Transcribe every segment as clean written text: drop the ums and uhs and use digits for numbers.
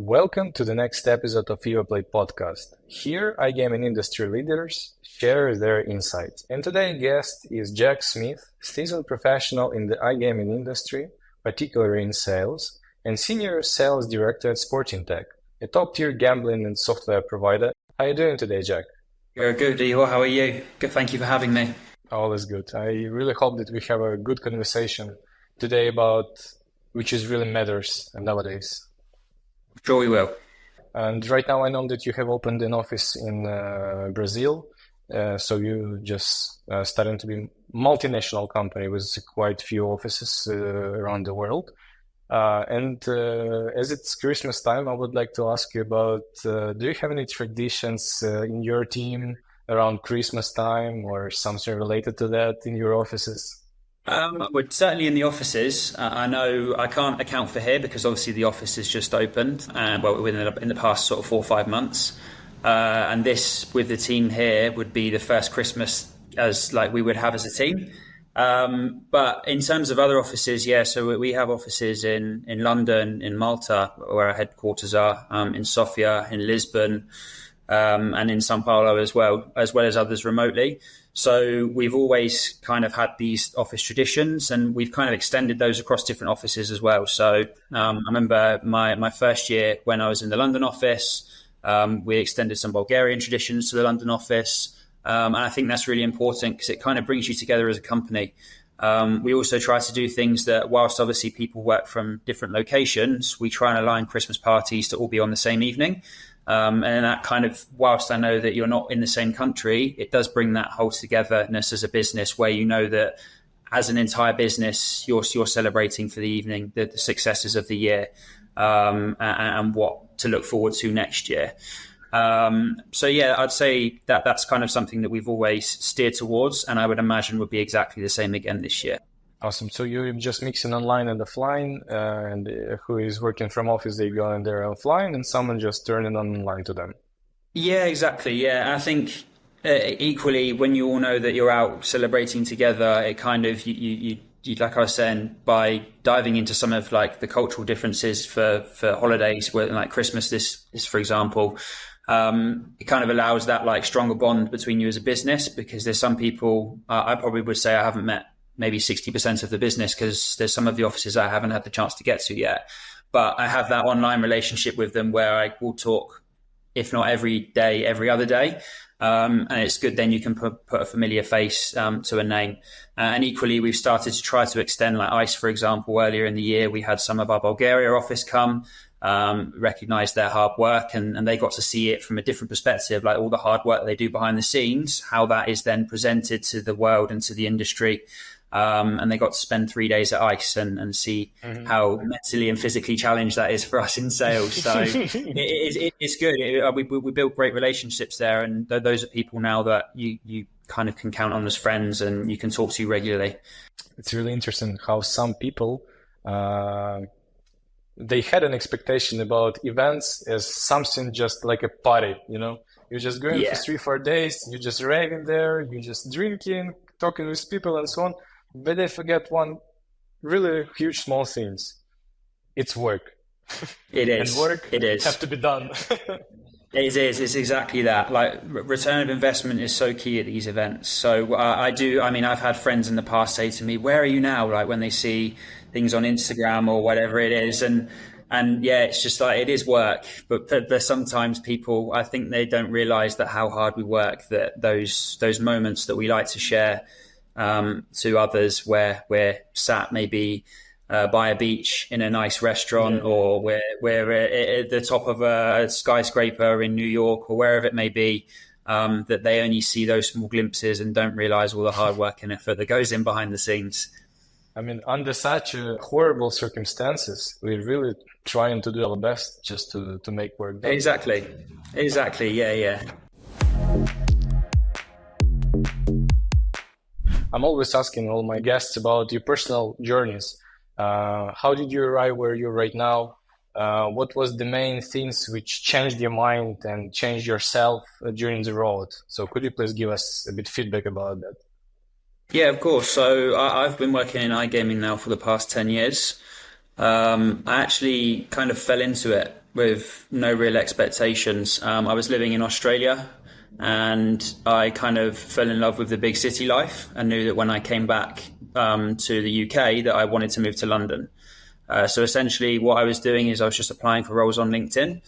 Welcome to the next episode of Evoplay Podcast. Here, iGaming industry leaders share their insights. And today's guest is Jack Smith, seasoned professional in the iGaming industry, particularly in sales, and senior sales director at Sportingtech, a top-tier gambling and software provider. How are you doing today, Jack? Good, Igor. How are you? Good. Thank you for having me. All is good. I really hope that we have a good conversation today about which is really matters nowadays. Sure we will. And right now I know that you have opened an office in Brazil. So you just starting to be multinational company with quite few offices around the world. As it's Christmas time, I would like to ask you about, do you have any traditions in your team around Christmas time or something related to that in your offices? Well, certainly in the offices. I know I can't account for here because obviously the office has just opened, in the past sort of 4 or 5 months. And this with the team here would be the first Christmas as like we would have as a team. But in terms of other offices, so we have offices in London, in Malta, where our headquarters are, in Sofia, in Lisbon, and in Sao Paulo as well as others remotely. So we've always kind of had these office traditions, and we've kind of extended those across different offices as well. So I remember my first year when I was in the London office, we extended some Bulgarian traditions to the London office. And I think that's really important because it kind of brings you together as a company. We also try to do things that, whilst obviously people work from different locations, we try and align Christmas parties to all be on the same evening. And that kind of, whilst I know that you're not in the same country, it does bring that whole togetherness as a business where you know that as an entire business, you're celebrating for the evening, the successes of the year, and what to look forward to next year. I'd say that that's kind of something that we've always steered towards, and I would imagine would be exactly the same again this year. Awesome. So you're just mixing online and offline, and who is working from office, they go in there offline, and someone just turn it online to them. Yeah, exactly. Yeah, I think equally when you all know that you're out celebrating together, it kind of you like I was saying, by diving into some of like the cultural differences for holidays, where like Christmas, this for example. It kind of allows that like stronger bond between you as a business, because there's some people I probably would say I haven't met maybe 60% of the business, because there's some of the offices I haven't had the chance to get to yet. But I have that online relationship with them where I will talk, if not every day, every other day. And it's good then you can put a familiar face to a name. And equally, we've started to try to extend like ICE, for example. Earlier in the year, we had some of our Bulgaria office come, recognize their hard work, and they got to see it from a different perspective, like all the hard work they do behind the scenes, how that is then presented to the world and to the industry. And they got to spend 3 days at ICE and see how mentally and physically challenged that is for us in sales. So it's good. We build great relationships there, and those are people now that you kind of can count on as friends and you can talk to really. It's really interesting how some people they had an expectation about events as something just like a party, you know. You're just going for 3-4 days, you're just raving there, you're just drinking, talking with people and so on. But they forget one really huge small things. It's work. It is. And work have to be done. It is. It's exactly that. Like return of investment is so key at these events. So I've had friends in the past say to me, "Where are you now?" Like when they see things on Instagram or whatever it is, and yeah, it's just like it is work. But there's sometimes people, I think they don't realize that how hard we work. That those moments that we like to share to others, where we're sat maybe by a beach in a nice restaurant, or we're at the top of a skyscraper in New York or wherever it may be, that they only see those small glimpses and don't realize all the hard work and effort that goes in behind the scenes. I mean, under such horrible circumstances, we're really trying to do our best just to make work done. Exactly. Yeah. I'm always asking all my guests about your personal journeys. How did you arrive where you're right now? What was the main things which changed your mind and changed yourself during the road? So could you please give us a bit feedback about that? Yeah, of course. So I've been working in iGaming now for the past 10 years. I actually kind of fell into it with no real expectations. I was living in Australia, and I kind of fell in love with the big city life and knew that when I came back to the UK that I wanted to move to London. So essentially what I was doing is I was just applying for roles on LinkedIn,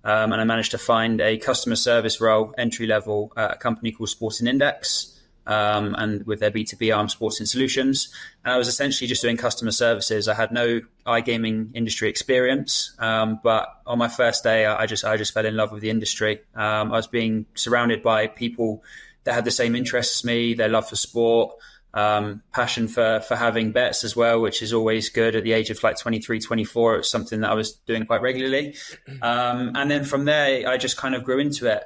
and I managed to find a customer service role, entry level, at a company called Sportingtech, and with their B2B arm, Sporting Solutions. And I was essentially just doing customer services. I had no iGaming industry experience, but on my first day, I just fell in love with the industry. I was being surrounded by people that had the same interests as me, their love for sport, passion for having bets as well, which is always good at the age of like 23, 24. It's something that I was doing quite regularly. And then from there, I just kind of grew into it.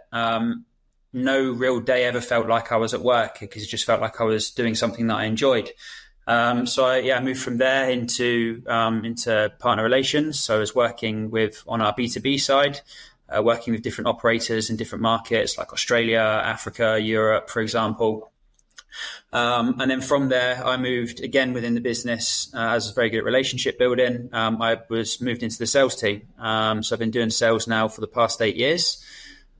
No real day ever felt like I was at work because it just felt like I was doing something that I enjoyed. So I moved from there into partner relations. So I was working on our B2B side, working with different operators in different markets like Australia, Africa, Europe, for example. And then from there, I moved again within the business as a very good at relationship building. I was moved into the sales team. So I've been doing sales now for the past 8 years.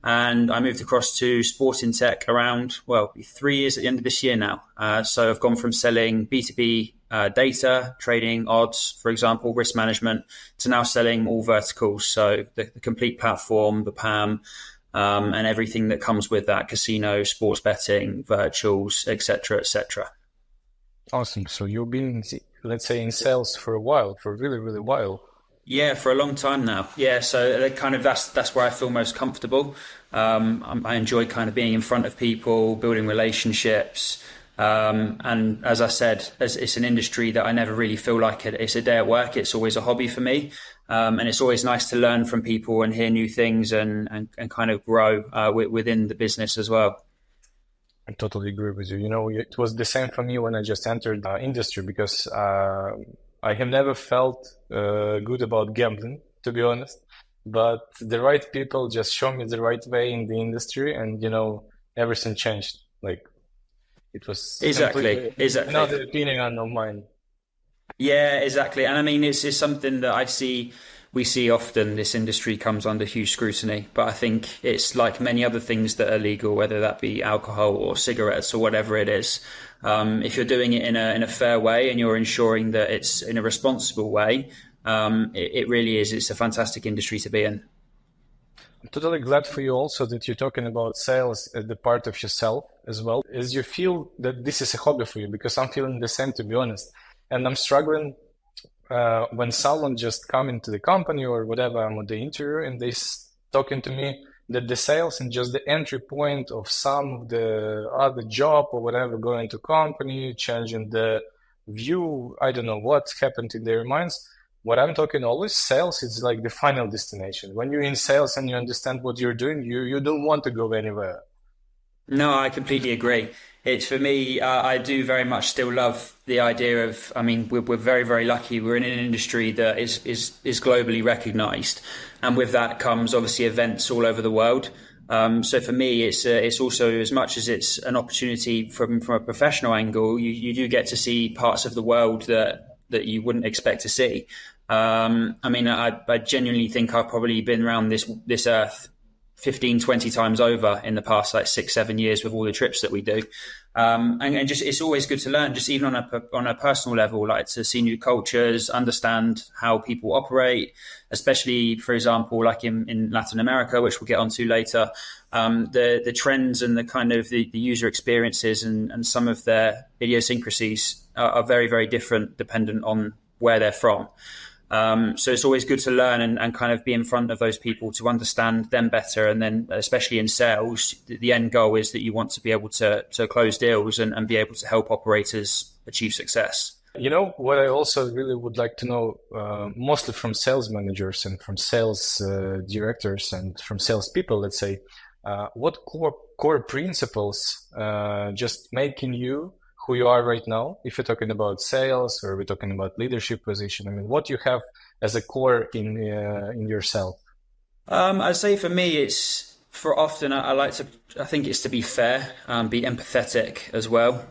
And I moved across to Sportingtech around, 3 years at the end of this year now. So I've gone from selling B2B data, trading, odds, for example, risk management, to now selling all verticals. So the complete platform, the PAM, and everything that comes with that, casino, sports betting, virtuals, etc., etc. Awesome. So you've been, let's say, in sales for a while, for a really, really while. Yeah, for a long time now. Yeah, so kind of that's where I feel most comfortable. I enjoy kind of being in front of people, building relationships. And as I said, it's an industry that I never really feel like it's a day at work. It's always a hobby for me. And it's always nice to learn from people and hear new things and kind of grow within the business as well. I totally agree with you. You know, it was the same for me when I just entered the industry because I have never felt good about gambling, to be honest. But the right people just show me the right way in the industry, and you know, everything changed. Like it was exactly another opinion of mine. Yeah, exactly. And I mean, it's something that we see often. This industry comes under huge scrutiny, but I think it's like many other things that are legal, whether that be alcohol or cigarettes or whatever it is. If you're doing it in a fair way and you're ensuring that it's in a responsible way, it really is. It's a fantastic industry to be in. I'm totally glad for you also that you're talking about sales as the part of yourself as well, as you feel that this is a hobby for you, because I'm feeling the same, to be honest. And I'm struggling when someone just come into the company or whatever, I'm on the interview and they talking to me that the sales and just the entry point of some of the other job or whatever, going to company, changing the view. I don't know what happened in their minds. What I'm talking always, sales is like the final destination. When you're in sales and you understand what you're doing, you don't want to go anywhere. No, I completely agree. It's for me, I do very much still love the idea of, I mean, we're very, very lucky. We're in an industry that is globally recognized. And with that comes obviously events all over the world. So for me, it's also, as much as it's an opportunity from a professional angle, you do get to see parts of the world that you wouldn't expect to see. I mean, I genuinely think I've probably been around this earth 15, 20 times over in the past like 6-7 years with all the trips that we do. And just, it's always good to learn, just even on a personal level, like to see new cultures, understand how people operate, especially, for example, like in Latin America, which we'll get onto later, the trends and the kind of the user experiences and some of their idiosyncrasies are very, very different dependent on where they're from. So it's always good to learn and kind of be in front of those people to understand them better. And then especially in sales, the end goal is that you want to be able to close deals and be able to help operators achieve success. You know, what I also really would like to know, mostly from sales managers and from sales directors and from salespeople, let's say, what core principles just making you who you are right now, if you're talking about sales or we're talking about leadership position? I mean, what you have as a core in yourself? I'd say for me, it's for often I think it's to be fair, be empathetic as well.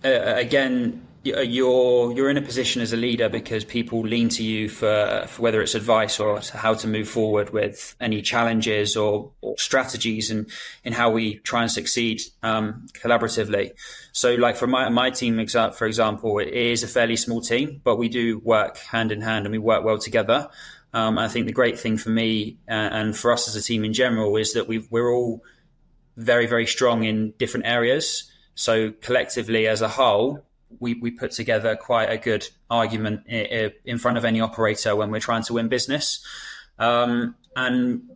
Again, you're in a position as a leader because people lean to you for whether it's advice or how to move forward with any challenges or strategies and in how we try and succeed collaboratively. So like for my team, for example, it is a fairly small team, but we do work hand in hand and we work well together. I think the great thing for me and for us as a team in general is that we're all very, very strong in different areas. So collectively as a whole, we put together quite a good argument in front of any operator when we're trying to win business. And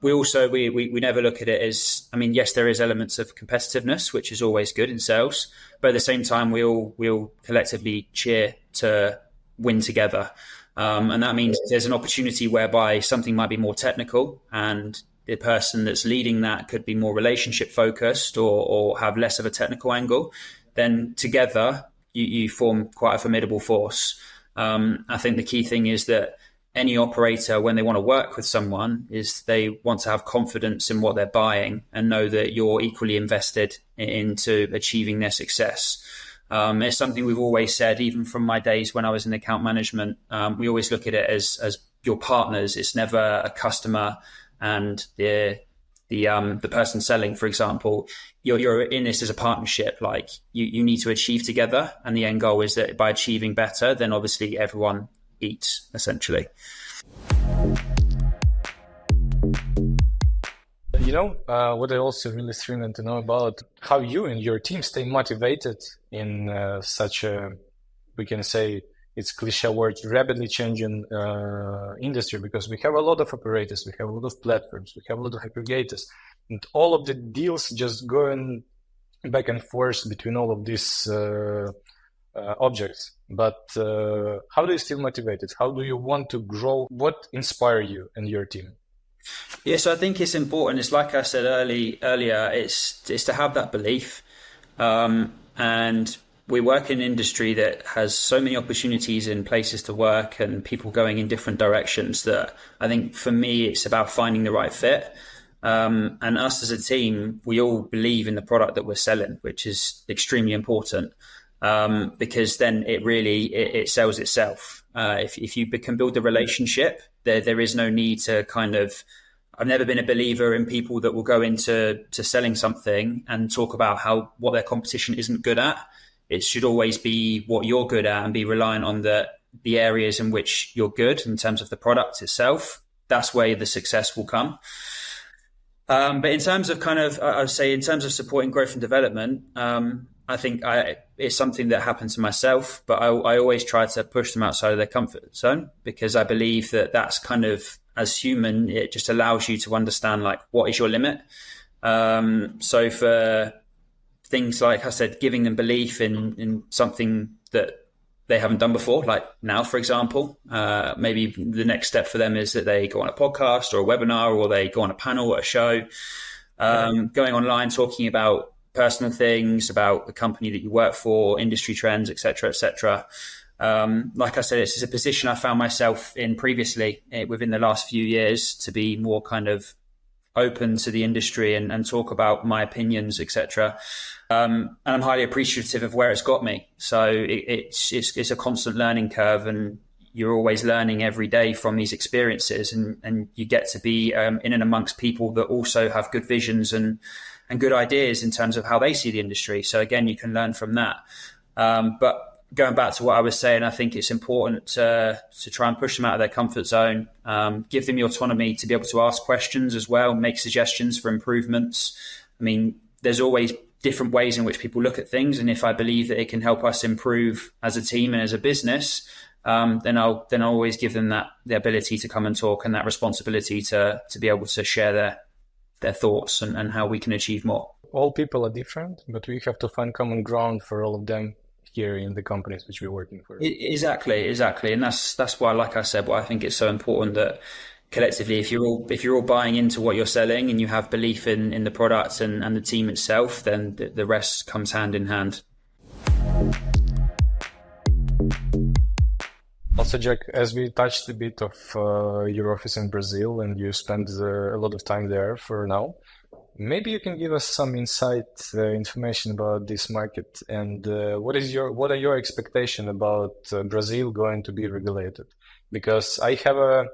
we never look at it as, I mean, yes, there is elements of competitiveness, which is always good in sales, but at the same time, we all collectively cheer to win together. And that means there's an opportunity whereby something might be more technical and the person that's leading that could be more relationship focused or have less of a technical angle. Then together, you form quite a formidable force. I think the key thing is that any operator, when they want to work with someone, is they want to have confidence in what they're buying and know that you're equally invested into achieving their success. It's something we've always said, even from my days when I was in account management. We always look at it as your partners. It's never a customer and the person selling, for example. You're in this as a partnership. Like you need to achieve together, and the end goal is that by achieving better, then obviously everyone eats, essentially. What I also really thrilled to know about how you and your team stay motivated in such a, we can say, it's cliche word, rapidly changing industry, because we have a lot of operators, we have a lot of platforms, we have a lot of aggregators, and all of the deals just going back and forth between all of these objects. But how do you stay motivated? How do you want to grow? What inspires you and your team? Yeah, so I think it's important. It's like I said earlier. It's to have that belief, and we work in an industry that has so many opportunities and places to work and people going in different directions that I think for me it's about finding the right fit. And us as a team, we all believe in the product that we're selling, which is extremely important, because then it sells itself. If you can build the relationship, there is no need to kind of. I've never been a believer in people that will go into selling something and talk about what their competition isn't good at. It should always be what you're good at and be reliant on the areas in which you're good in terms of the product itself. That's where the success will come. But in terms of I would say in terms of supporting growth and development, I think it's something that happened to myself, but I always try to push them outside of their comfort zone, because I believe that that's kind of, as human, it just allows you to understand like what is your limit. So for things like I said, giving them belief in something that they haven't done before, like now, for example, maybe the next step for them is that they go on a podcast or a webinar, or they go on a panel at a show, going online, talking about personal things, about the company that you work for, industry trends, etc., etc. Like I said, it's a position I found myself in previously within the last few years, to be more kind of open to the industry and talk about my opinions, etc. And I'm highly appreciative of where it's got me. So it's a constant learning curve, and you're always learning every day from these experiences, and you get to be in and amongst people that also have good visions and good ideas in terms of how they see the industry. So again, you can learn from that. But going back to what I was saying, I think it's important to try and push them out of their comfort zone, give them the autonomy to be able to ask questions as well, make suggestions for improvements. I mean, there's always different ways in which people look at things, and if I believe that it can help us improve as a team and as a business, then I'll always give them the ability to come and talk, and that responsibility to be able to share their thoughts and how we can achieve more. All people are different, but we have to find common ground for all of them here in the companies which we're working for. Exactly. And that's why, like I said, why I think it's so important that collectively, if you're all buying into what you're selling and you have belief in the product and the team itself, then the rest comes hand in hand. Also, Jack, as we touched a bit of your office in Brazil, and you spend a lot of time there for now, Maybe you can give us some information about this market, and what are your expectations about Brazil going to be regulated? Because I have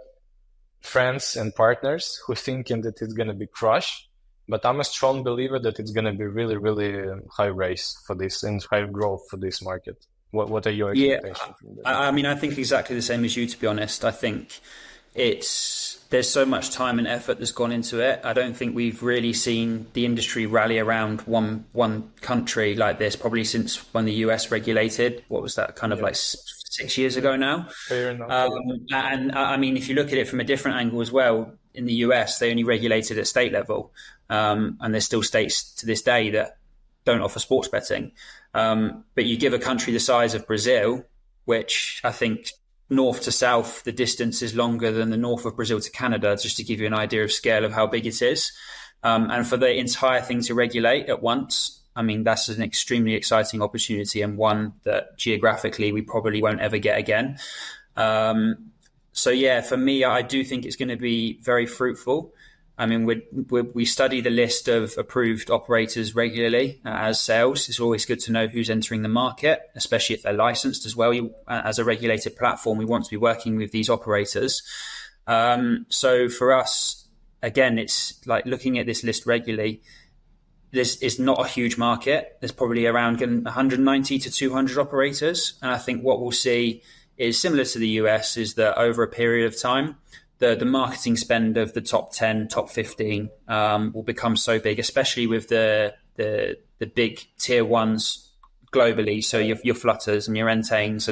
friends and partners who thinking that it's going to be crush, but I'm a strong believer that it's going to be really, really high race for this and high growth for this market. What are your Yeah, expectations from that? I mean, I think exactly the same as you, to be honest. I think there's so much time and effort that's gone into it. I don't think we've really seen the industry rally around one country like this, probably since when the US regulated. What was that, kind of like 6 years ago now? Fair enough. And I mean, if you look at it from a different angle as well, in the US, they only regulated at state level. And there's still states to this day that don't offer sports betting. But you give a country the size of Brazil, which I think north to south, the distance is longer than the north of Brazil to Canada, just to give you an idea of scale of how big it is. And for the entire thing to regulate at once, I mean, that's an extremely exciting opportunity, and one that geographically we probably won't ever get again. So yeah, for me, I do think it's going to be very fruitful. I mean, we study the list of approved operators regularly as sales. It's always good to know who's entering the market, especially if they're licensed as well. As a regulated platform, we want to be working with these operators. So for us, again, it's like looking at this list regularly. This is not a huge market. There's probably around 190 to 200 operators. And I think what we'll see is similar to the US, is that over a period of time, the marketing spend of the top 10, top 15 will become so big, especially with the big tier ones globally. So your Flutters and your Entains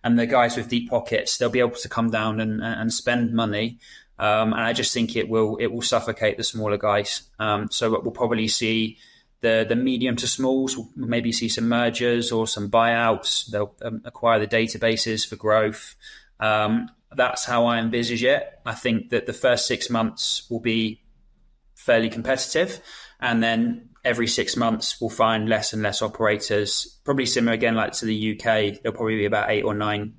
and the guys with deep pockets, they'll be able to come down and spend money. And I just think it will suffocate the smaller guys. So we'll probably see the medium to smalls, we'll maybe see some mergers or some buyouts. They'll acquire the databases for growth. That's how I envisage it. I think that the first 6 months will be fairly competitive, and then every 6 months we'll find less and less operators, probably similar again like to the UK. There'll probably be about 8 or 9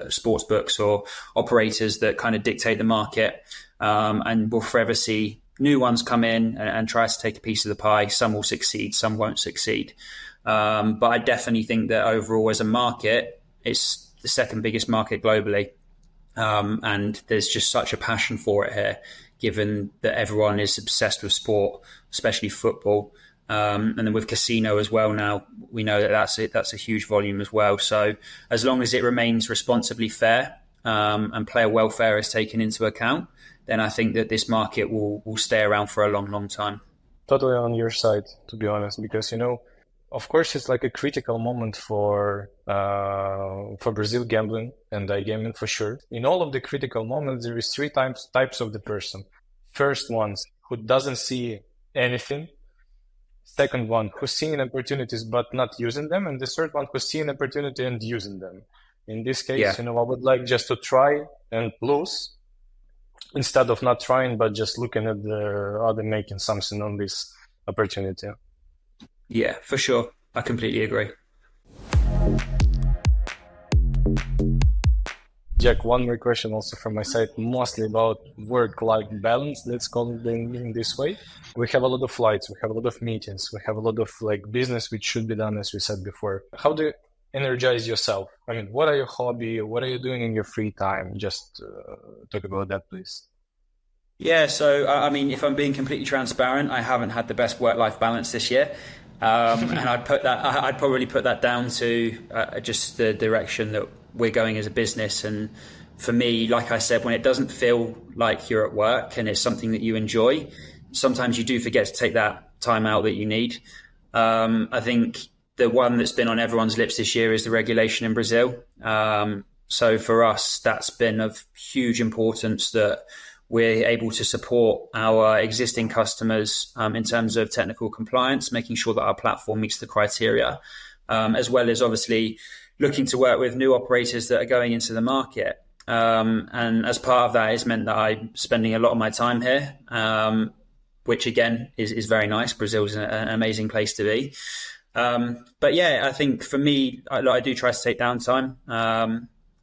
sports books or operators that kind of dictate the market, and we'll forever see new ones come in and try to take a piece of the pie. Some will succeed, some won't succeed. But I definitely think that overall as a market, it's the second biggest market globally. And there's just such a passion for it here, given that everyone is obsessed with sport, especially football. And then with casino as well now, we know that that's a huge volume as well. So as long as it remains responsibly fair, and player welfare is taken into account, then I think that this market will stay around for a long, long time. Totally on your side, to be honest, because, of course, it's like a critical moment for Brazil gambling and iGaming for sure. In all of the critical moments, there is three types of the person. First ones who doesn't see anything. Second one who's seeing opportunities but not using them, and the third one who's seeing opportunity and using them. In this case, I would like just to try and lose instead of not trying, but just looking at the other making something on this opportunity. Yeah, for sure. I completely agree. Jack, one more question also from my side, mostly about work-life balance. Let's call it in this way. We have a lot of flights, we have a lot of meetings, we have a lot of business which should be done, as we said before. How do you energize yourself? I mean, what are your hobby? What are you doing in your free time? Just talk about that, please. Yeah, so I mean, if I'm being completely transparent, I haven't had the best work-life balance this year. And I'd probably put that down to just the direction that we're going as a business. And for me, like I said, when it doesn't feel like you're at work and it's something that you enjoy, sometimes you do forget to take that time out that you need. I think the one that's been on everyone's lips this year is the regulation in Brazil. So for us, that's been of huge importance that we're able to support our existing customers in terms of technical compliance, making sure that our platform meets the criteria, as well as obviously looking to work with new operators that are going into the market. And as part of that, it's meant that I'm spending a lot of my time here, which again is very nice. Brazil is an amazing place to be. But yeah, I think for me, I do try to take downtime.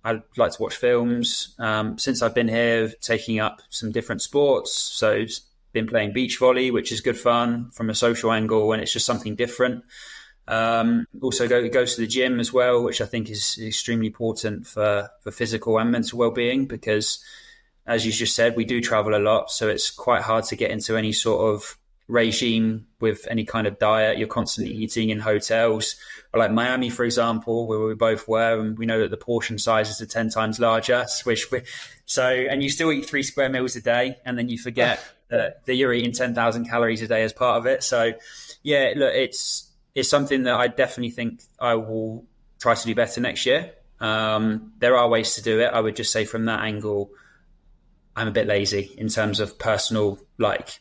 I like to watch films. Since I've been here, taking up some different sports. So been playing beach volley, which is good fun from a social angle, and it's just something different. Also goes to the gym as well, which I think is extremely important for physical and mental well-being, because as you just said, we do travel a lot, so it's quite hard to get into any sort of regime with any kind of diet. You're constantly eating in hotels, or like Miami, for example, where we both were, and we know that the portion sizes are 10 times larger, and you still eat 3 square meals a day, and then you forget that you're eating 10,000 calories a day as part of it. So yeah, look, it's something that I definitely think I will try to do better next year. There are ways to do it. I would just say from that angle, I'm a bit lazy in terms of personal, like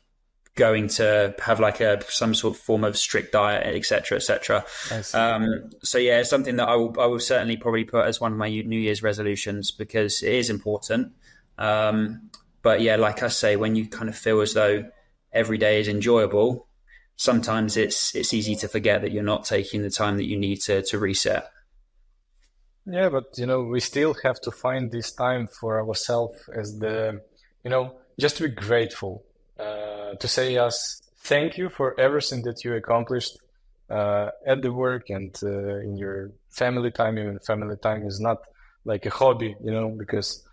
going to have like some sort of form of strict diet, etc., etc. So yeah, it's something that I will certainly probably put as one of my New Year's resolutions, because it is important. But yeah, like I say, when you kind of feel as though every day is enjoyable, sometimes it's easy to forget that you're not taking the time that you need to reset. Yeah, but we still have to find this time for ourselves as just to be grateful, to say thank you for everything that you accomplished at the work and in your family time. Even family time is not like a hobby, because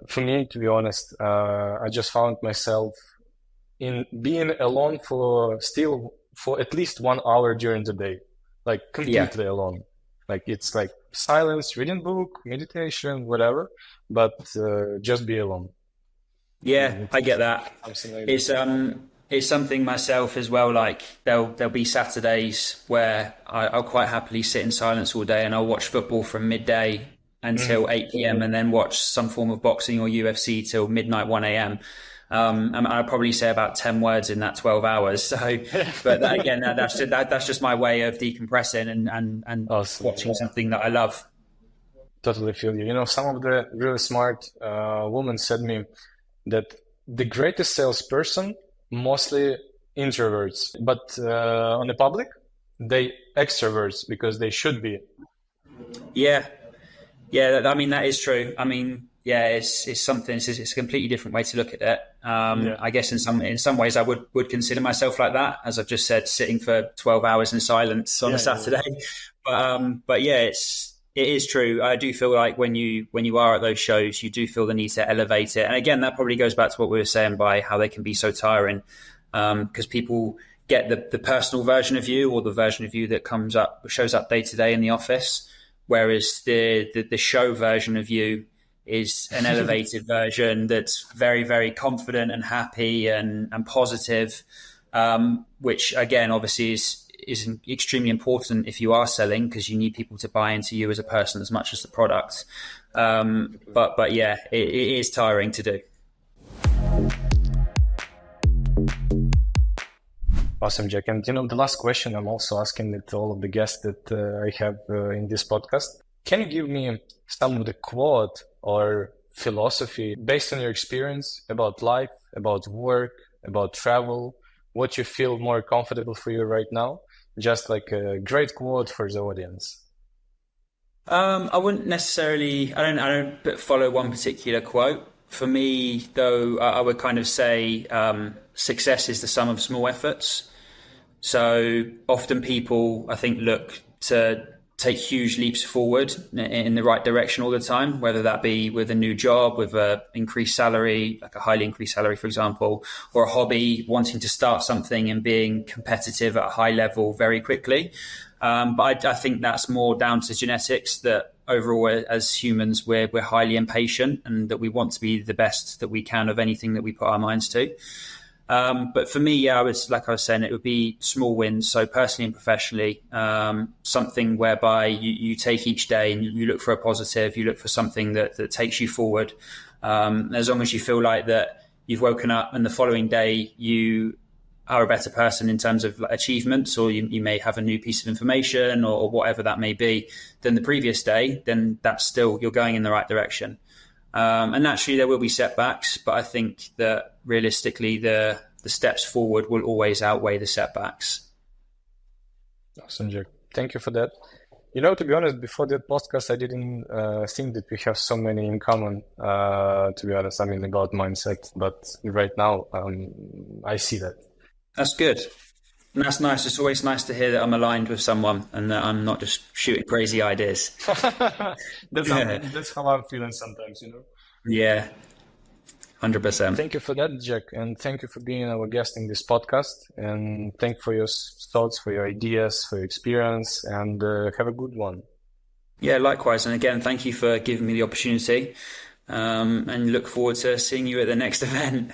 for me, to be honest, I just found myself in being alone for at least 1 hour during the day, like completely alone. Like it's like silence, reading book, meditation, whatever, but just be alone. Yeah, I get that. It's something myself as well. Like there'll be Saturdays where I'll quite happily sit in silence all day, and I'll watch football from midday until 8 p.m. and then watch some form of boxing or UFC till midnight, 1 a.m. And I'll probably say about 10 words in that 12 hours. So, but that's just my way of decompressing and awesome. Watching something that I love. Totally feel you. Some of the really smart women said me that the greatest salesperson, mostly introverts, but on the public, they extroverts because they should be. Yeah. I mean, that is true. I mean, yeah, it's something. It's a completely different way to look at it. I guess in some ways I would consider myself like that, as I've just said, sitting for 12 hours in silence on a Saturday. Yeah. But yeah, it is true. I do feel like when you are at those shows, you do feel the need to elevate it. And again, that probably goes back to what we were saying by how they can be so tiring, because people get the personal version of you, or the version of you that shows up day to day in the office, whereas the show version of you is an elevated version that's very, very confident and happy and positive, which again, obviously is extremely important if you are selling, because you need people to buy into you as a person as much as the product. But yeah, it is tiring to do. Awesome, Jack. And the last question I'm also asking it to all of the guests that I have in this podcast. Can you give me some of the quote or philosophy based on your experience about life, about work, about travel, what you feel more comfortable for you right now? Just like a great quote for the audience. I wouldn't necessarily, I don't follow one particular quote. For me, though, I would kind of say success is the sum of small efforts. So often people, I think, look to take huge leaps forward in the right direction all the time, whether that be with a new job, with a increased salary, like a highly increased salary, for example, or a hobby, wanting to start something and being competitive at a high level very quickly. But I think that's more down to genetics, that overall as humans, we're highly impatient, and that we want to be the best that we can of anything that we put our minds to. But for me, I was saying, it would be small wins. So personally and professionally, something whereby you take each day and you look for a positive, you look for something that takes you forward. As long as you feel like that you've woken up and the following day you are a better person in terms of achievements, or you may have a new piece of information or whatever that may be than the previous day, then that's still, you're going in the right direction. And naturally there will be setbacks, but I think that realistically the steps forward will always outweigh the setbacks. Awesome, Jack. Thank you for that. To be honest, before that podcast, I didn't think that we have so many in common, to be honest, I mean, about mindset. But right now, I see that. That's good. And that's nice. It's always nice to hear that I'm aligned with someone and that I'm not just shooting crazy ideas. That's how I'm feeling sometimes. Yeah, 100%. Thank you for that, Jack, and thank you for being our guest in this podcast. And thank you for your thoughts, for your ideas, for your experience, and have a good one. Yeah, likewise. And again, thank you for giving me the opportunity. And look forward to seeing you at the next event.